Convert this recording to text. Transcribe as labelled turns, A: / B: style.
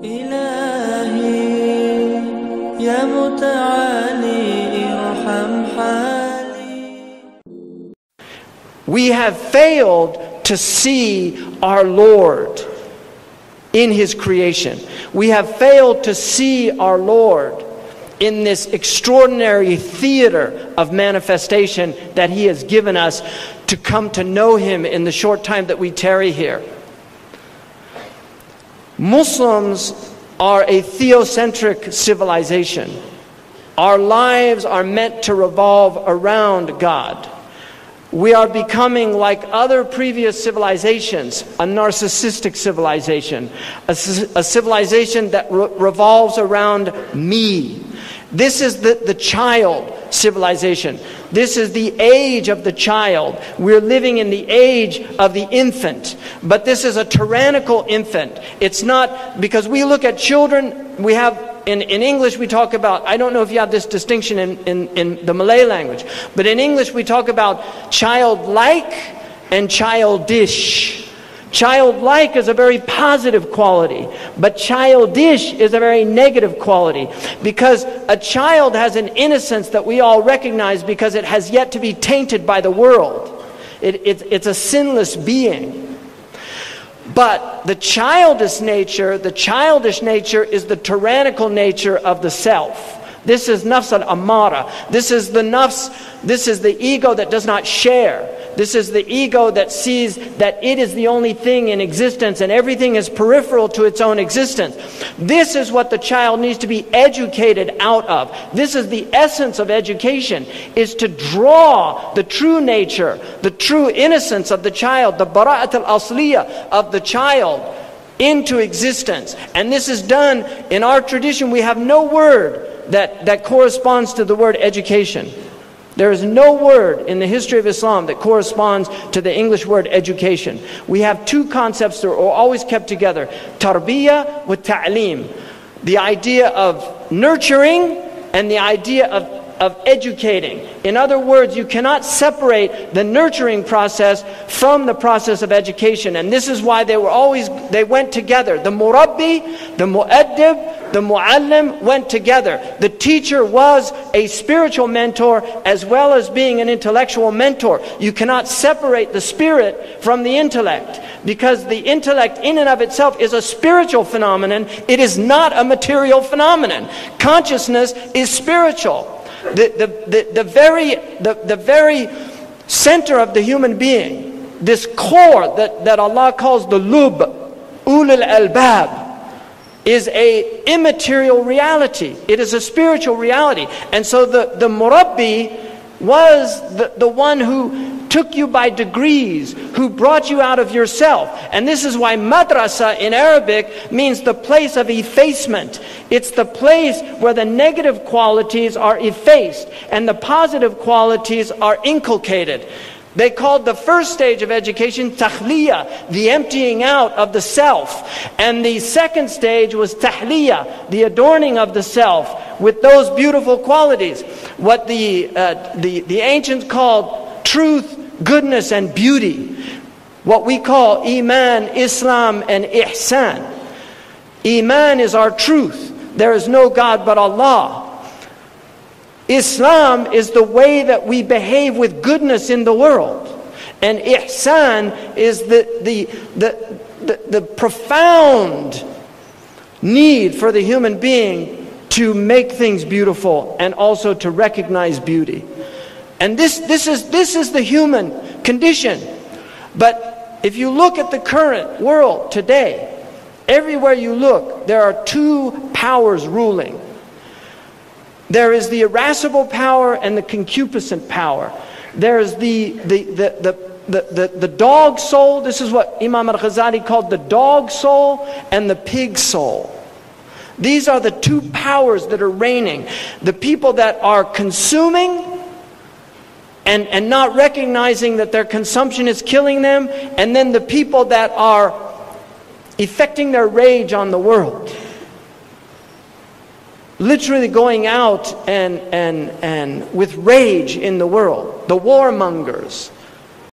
A: إلهي يا متعالي ارحم حالي.
B: We have failed to see our Lord in His creation. We have failed to see our Lord in this extraordinary theater of manifestation that He has given us to come to know Him in the short time that we tarry here. Muslims are a theocentric civilization. Our lives are meant to revolve around God. We are becoming like other previous civilizations, a narcissistic civilization, a civilization that revolves around me. This is the child civilization. This is the age of the child. We're living in the age of the infant. But this is a tyrannical infant. It's not, because we look at children, we have, in English we talk about, I don't know if you have this distinction in the Malay language, but in English we talk about childlike and childish. Childlike is a very positive quality, but childish is a very negative quality, because a child has an innocence that we all recognize because it has yet to be tainted by the world. It's a sinless being. But the childish nature is the tyrannical nature of the self. This is nafs al-ammara. This is the ego that does not share. This is the ego that sees that it is the only thing in existence and everything is peripheral to its own existence. This is what the child needs to be educated out of. This is the essence of education, is to draw the true nature, the true innocence of the child, the bara'at al-asliyah of the child into existence. And this is done in our tradition. We have no word that corresponds to the word education. There is no word in the history of Islam that corresponds to the English word education. We have two concepts that are always kept together: tarbiyah with ta'lim, the idea of nurturing and the idea of educating. In other words, you cannot separate the nurturing process from the process of education. And this is why they went together. The murabbi, the mu'addib, the mu'allim went together. The teacher was a spiritual mentor as well as being an intellectual mentor. You cannot separate the spirit from the intellect, because the intellect in and of itself is a spiritual phenomenon. It is not a material phenomenon. Consciousness is spiritual. The very center of the human being, this core that Allah calls the lub, ulul albab, is a immaterial reality. It is a spiritual reality. And so the murabbi was the one who took you by degrees, who brought you out of yourself. And this is why madrasa in Arabic means the place of effacement. It's the place where the negative qualities are effaced and the positive qualities are inculcated. They called the first stage of education takhliya, the emptying out of the self. And the second stage was tahliya, the adorning of the self with those beautiful qualities. What the ancients called truth, goodness, and beauty. What we call Iman, Islam, and Ihsan. Iman is our truth. There is no God but Allah. Islam is the way that we behave with goodness in the world. And Ihsan is the profound need for the human being to make things beautiful and also to recognize beauty. And this is the human condition. But if you look at the current world today, everywhere you look, there are two powers ruling. There is the irascible power and the concupiscent power. There is the dog soul. This is what Imam al-Ghazali called the dog soul and the pig soul. These are the two powers that are reigning. The people that are consuming and not recognizing that their consumption is killing them, and then the people that are effecting their rage on the world. Literally going out and with rage in the world. The warmongers.